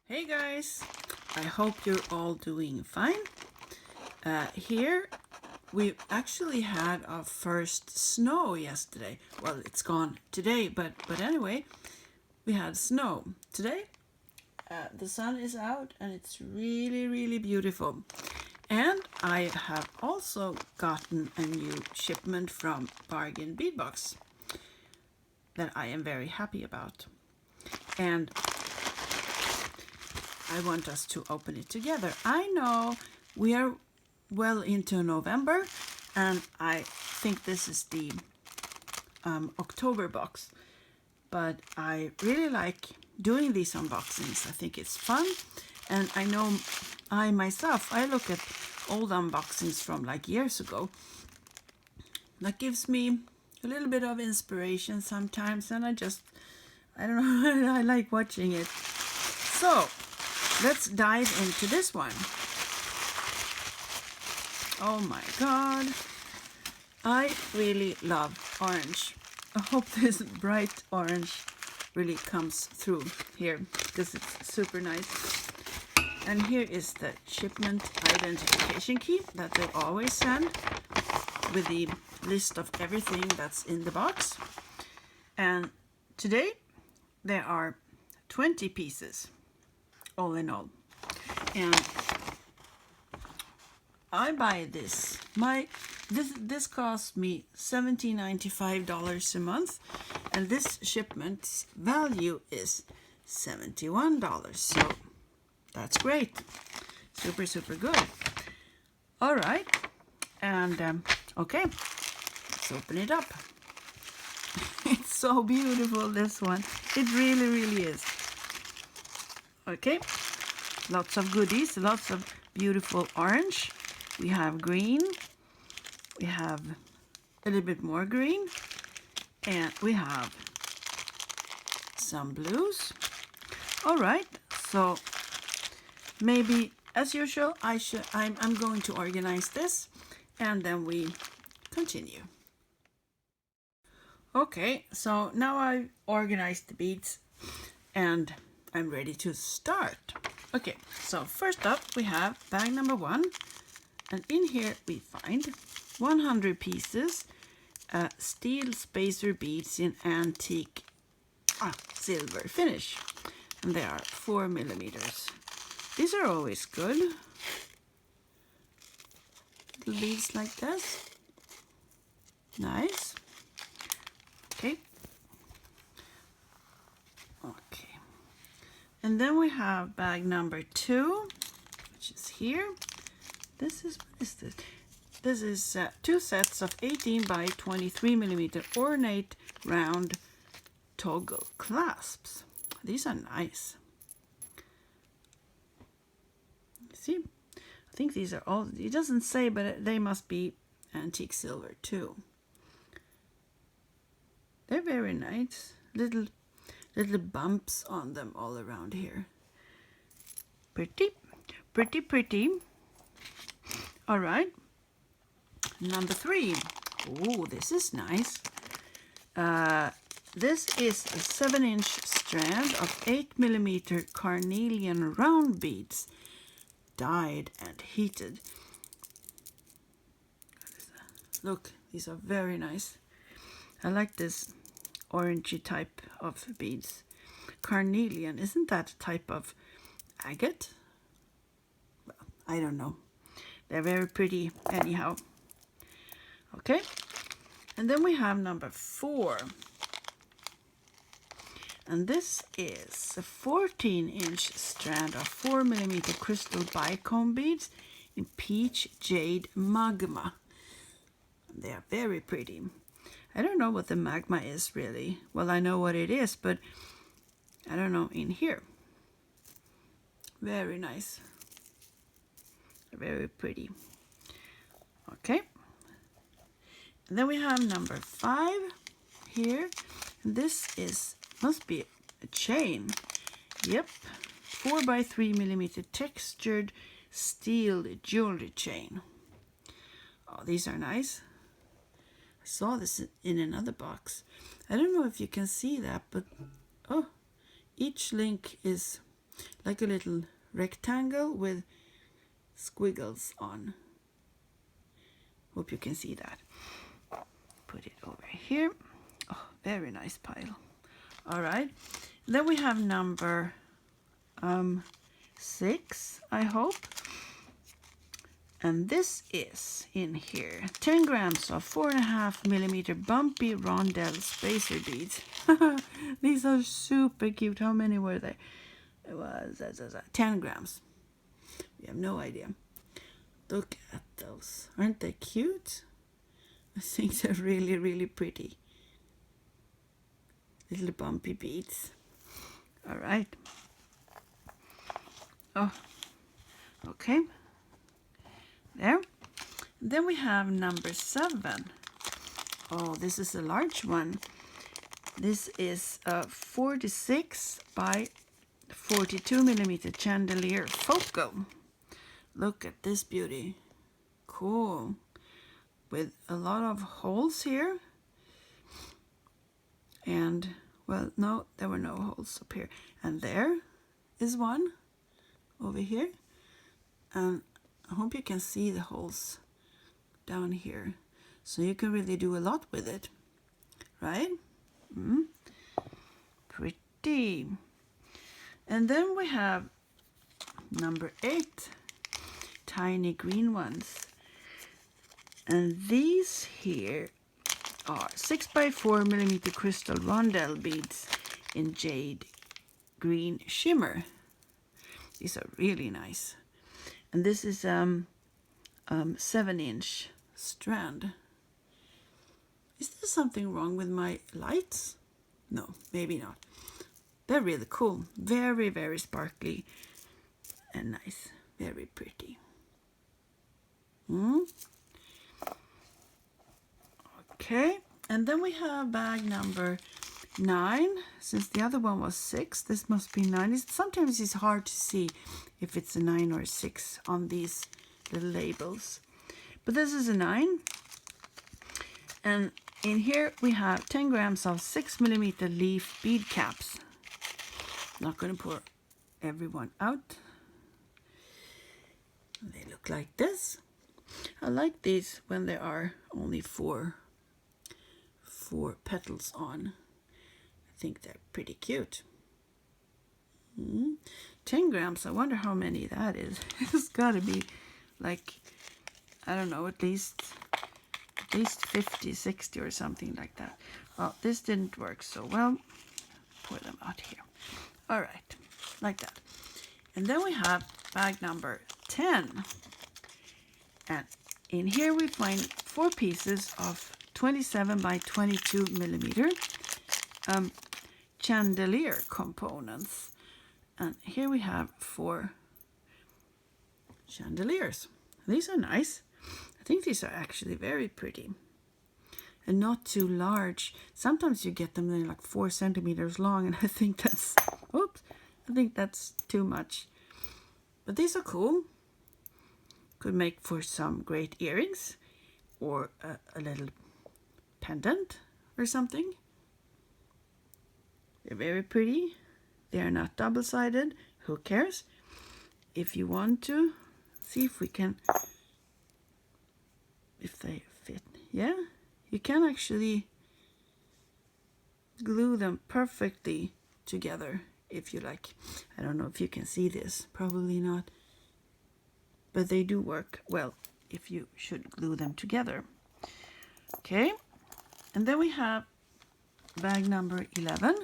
Hey guys, I hope you're all doing fine. Here we actually had our first snow yesterday. Well, it's gone today, but anyway, we had snow today. The sun is out and it's really beautiful. And I have also gotten a new shipment from Bargain Bead Box that I am very happy about. And I want us to open it together. I know we are well into November, and I think this is the October box, but I really like doing these unboxings. I think it's fun, and I know I myself, I look at old unboxings from like years ago. That gives me a little bit of inspiration sometimes, and I don't know, I like watching it. So let's dive into this one. Oh my god. I really love orange. I hope this bright orange really comes through here because it's super nice. And here is the shipment identification key that they always send with the list of everything that's in the box. And today there are 20 pieces all in all, and I buy this. This cost me $17.95 a month, and this shipment's value is $71. So that's great, super good. All right, and okay, let's open it up. It's so beautiful, this one. It really is. Okay, lots of goodies, lots of beautiful orange. We have green, we have a little bit more green, and we have some blues. All right, so maybe as usual, I'm going to organize this, and then we continue. Okay, so now I've organized the beads, and I'm ready to start. Okay, so first up we have bag number 1, and in here we find 100 pieces steel spacer beads in antique silver finish, and they are 4 millimeters. These are always good. Little beads like this. Nice. Okay. And then we have bag number 2, which is here. What is this? This is 2 sets of 18 by 23 millimeter ornate round toggle clasps. These are nice. See, I think these are all, it doesn't say, but they must be antique silver too. They're very nice. Little bumps on them all around here. Pretty. All right. Number 3. Oh, this is nice. This is a 7-inch strand of 8 millimeter carnelian round beads, dyed and heated. Look, these are very nice. I like this orangey type of beads. Carnelian, isn't that a type of agate? Well, I don't know. They're very pretty anyhow. Okay, and then we have number 4, and this is a 14-inch strand of 4 millimeter crystal bicone beads in peach jade magma. They are very pretty. I don't know what the magma is really. Well, I know what it is, but I don't know in here. Very nice. Very pretty. Okay. And then we have number 5 here. And this must be a chain. Yep. 4 by 3 millimeter textured steel jewelry chain. Oh, these are nice. Saw this in another box. I don't know if you can see that, but oh, each link is like a little rectangle with squiggles on. Hope you can see that. Put it over here. Oh, very nice pile. All right. Then we have number 6, I hope. And this is in here 10 grams of 4.5 millimeter bumpy rondelle spacer beads. These are super cute. How many were they? It was 10 grams. We have no idea. Look at those. Aren't they cute? I think they're really, really pretty. Little bumpy beads. All right. Oh, okay. There. Then we have number 7. Oh, this is a large one. This is a 46 by 42 millimeter chandelier photo. Look at this beauty. Cool. With a lot of holes here. And, well, no, there were no holes up here. And there is one over here. And I hope you can see the holes down here. So you can really do a lot with it. Right? Pretty. And then we have number 8. Tiny green ones. And these here are 6 by 4 millimeter crystal rondelle beads in jade green shimmer. These are really nice. And this is 7-inch strand. Is there something wrong with my lights? No, maybe not. They're really cool. Very, very sparkly and nice. Very pretty. Okay, and then we have bag number 9. Since the other one was 6, this must be 9. Sometimes it's hard to see if it's a 9 or a 6 on these little labels. But this is a 9. And in here we have 10 grams of 6 millimeter leaf bead caps. Not going to pour everyone out. They look like this. I like these when there are only four petals on. I think they're pretty cute. 10 grams, I wonder how many that is. It's got to be like, I don't know, at least 50, 60 or something like that. Well, this didn't work so well. Pour them out here. All right, like that. And then we have bag number 10. And in here we find 4 pieces of 27 by 22 millimeter chandelier components. And here we have 4 chandeliers. These are nice. I think these are actually very pretty. And not too large. Sometimes you get them, they're like 4 centimeters long, and I think that's, oops, I think that's too much. But these are cool. Could make for some great earrings or a little pendant or something. They're very pretty. They are not double-sided. Who cares? If you want to, see if we can, if they fit. Yeah, you can actually glue them perfectly together if you like. I don't know if you can see this. Probably not. But they do work well if you should glue them together. Okay, and then we have bag number 11.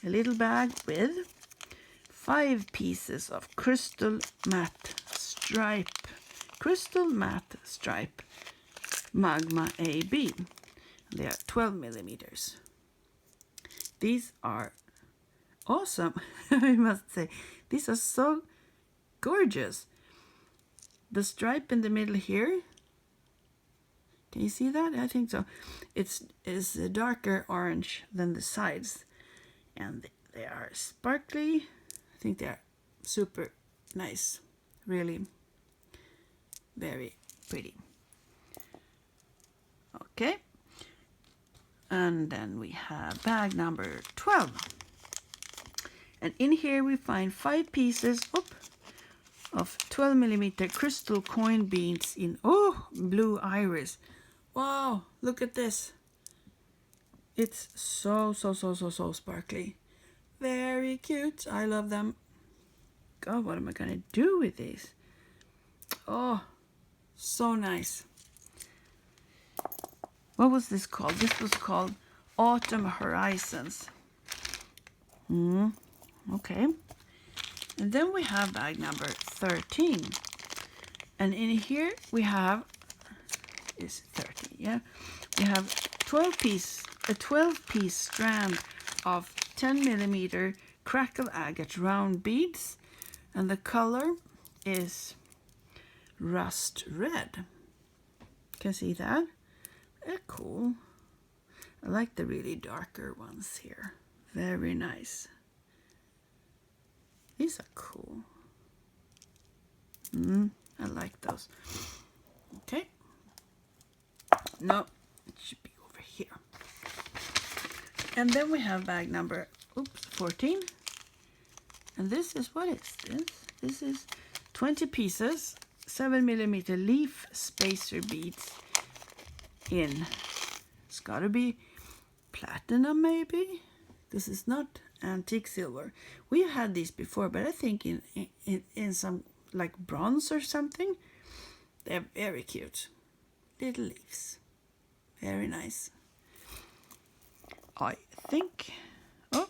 A little bag with 5 pieces of crystal matte stripe magma AB. They are 12 millimeters. These are awesome. I must say, these are so gorgeous. The stripe in the middle here, can you see that? I think so. It's a darker orange than the sides, and they are sparkly. I think they are super nice, really very pretty. Okay, and then we have bag number 12. And in here we find 5 pieces of 12 millimeter crystal coin beads in blue iris. Wow, look at this. It's so sparkly. Very cute. I love them. God, what am I gonna do with these? Oh, so nice. What was this called? This was called Autumn Horizons. Okay. And then we have bag number 13. And in here we have, is 13, yeah? We have a 12-piece strand of 10 millimeter crackle agate round beads. And the color is rust red. Can you see that? They're cool. I like the really darker ones here. Very nice. These are cool. I like those. Okay. No, it should be over here. And then we have bag number 14. And this is, what is this? This is 20 pieces, 7 millimeter leaf spacer beads in, it's gotta be platinum maybe? This is not antique silver. We had these before, but I think in some like bronze or something. They're very cute. Little leaves. Very nice. I think, and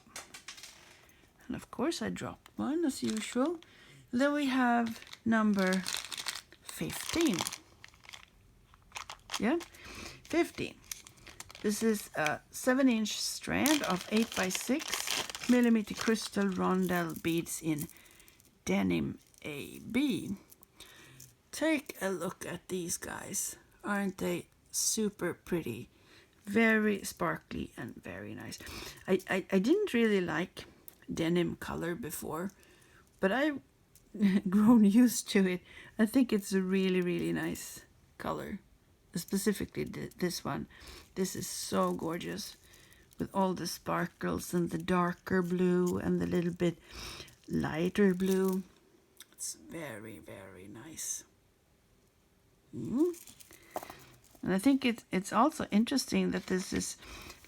of course I dropped one as usual. Then we have number 15. Yeah, 15. This is a 7-inch strand of 8 by 6 millimeter crystal rondelle beads in denim AB. Take a look at these guys. Aren't they super pretty? Very sparkly and very nice. I didn't really like denim color before, but I've grown used to it. I think it's a really nice color. Specifically this one. This is so gorgeous with all the sparkles and the darker blue and the little bit lighter blue. It's very nice. And I think it's also interesting that this is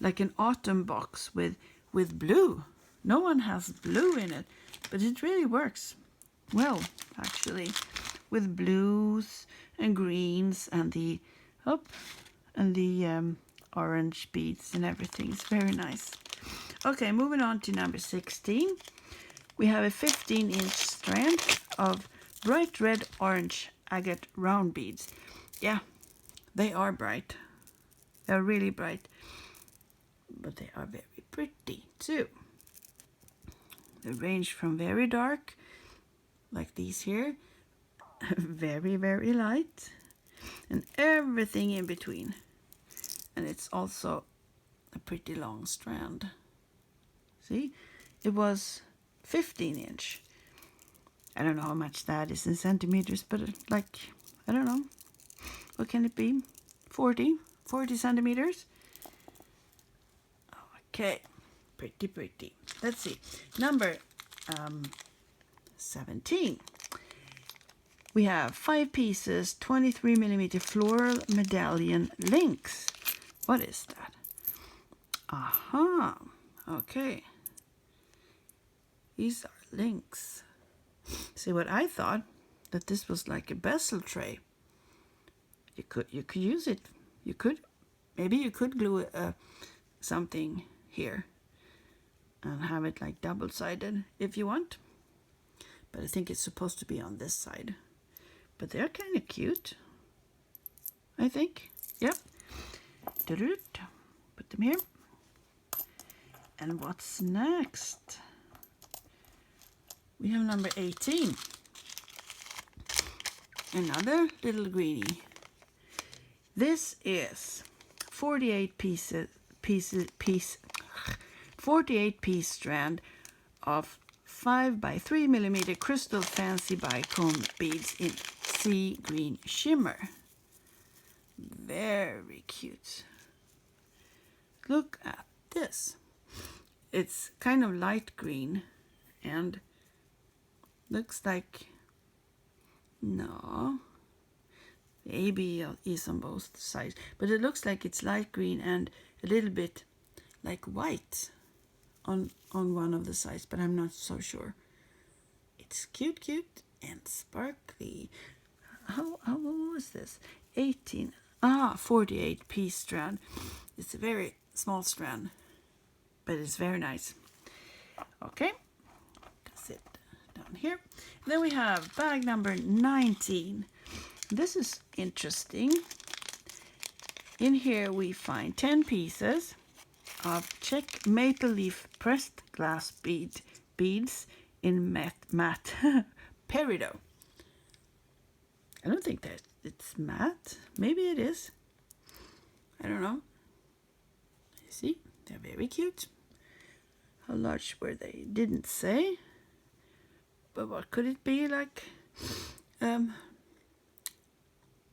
like an autumn box with blue. No one has blue in it, but it really works well actually with blues and greens and the orange beads and everything. It's very nice. Okay, moving on to number 16. We have a 15-inch strand of bright red orange agate round beads. Yeah, they are bright. They're really bright, but they are very pretty too. They range from very dark, like these here, very light, and everything in between. And it's also a pretty long strand. See, it was 15-inch. I don't know how much that is in centimeters, but like, I don't know. What can it be? 40 centimeters? Okay, pretty. Let's see. Number 17. We have 5 pieces, 23 millimeter floral medallion links. What is that? Aha. Okay. These are links. See, what I thought that this was like a bezel tray. You could use it. Maybe you could glue something here and have it like double-sided if you want. But I think it's supposed to be on this side. But they're kind of cute, I think. Yep. Put them here. And what's next? We have number 18. Another little greenie. This is 48 piece strand of 5 by 3 millimeter crystal fancy bicone beads in sea green shimmer. Very cute. Look at this. It's kind of light green and looks like, no, the AB is on both sides, but it looks like it's light green and a little bit like white on one of the sides, but I'm not so sure. It's cute and sparkly. How was this? 48 piece strand. It's a very small strand, but it's very nice. Okay, sit down here. Then we have bag number 19. This is interesting. In here we find 10 pieces of Czech maple leaf pressed glass beads in matte peridot. I don't think that it's matte. Maybe it is. I don't know. You see, they're very cute. How large were they? Didn't say. But what could it be? Like, I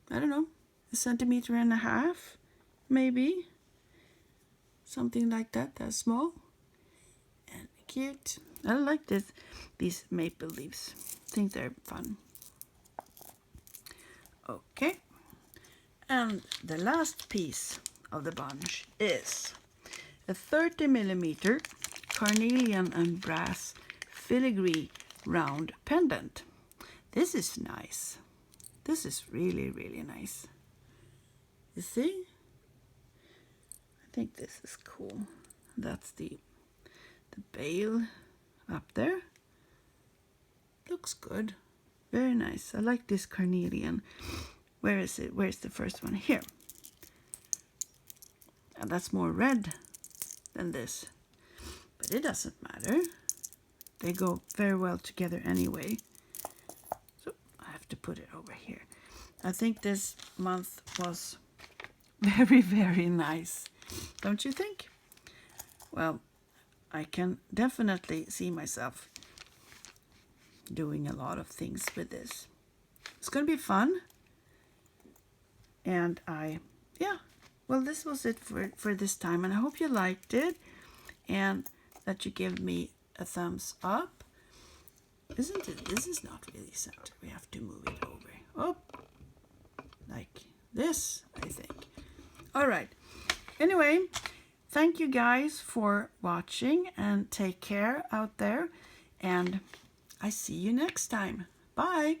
don't know, 1.5 centimeters, maybe. Something like that. That's small and cute. I like these maple leaves. I think they're fun. Okay, and the last piece of the bunch is a 30 millimeter carnelian and brass filigree round pendant. This is nice. This is really, really nice. You see? I think this is cool. That's the bail up there. Looks good. Very nice. I like this carnelian. Where is it? Where's the first one? Here. And that's more red than this. But it doesn't matter. They go very well together anyway. So I have to put it over here. I think this month was very, very nice. Don't you think? Well, I can definitely see myself doing a lot of things with this. It's going to be fun. And well, this was it for this time. And I hope you liked it. And that you give me a thumbs up. Isn't it? This is not really centered. We have to move it over. Oh, like this, I think. All right. Anyway, thank you guys for watching and take care out there. And I see you next time. Bye.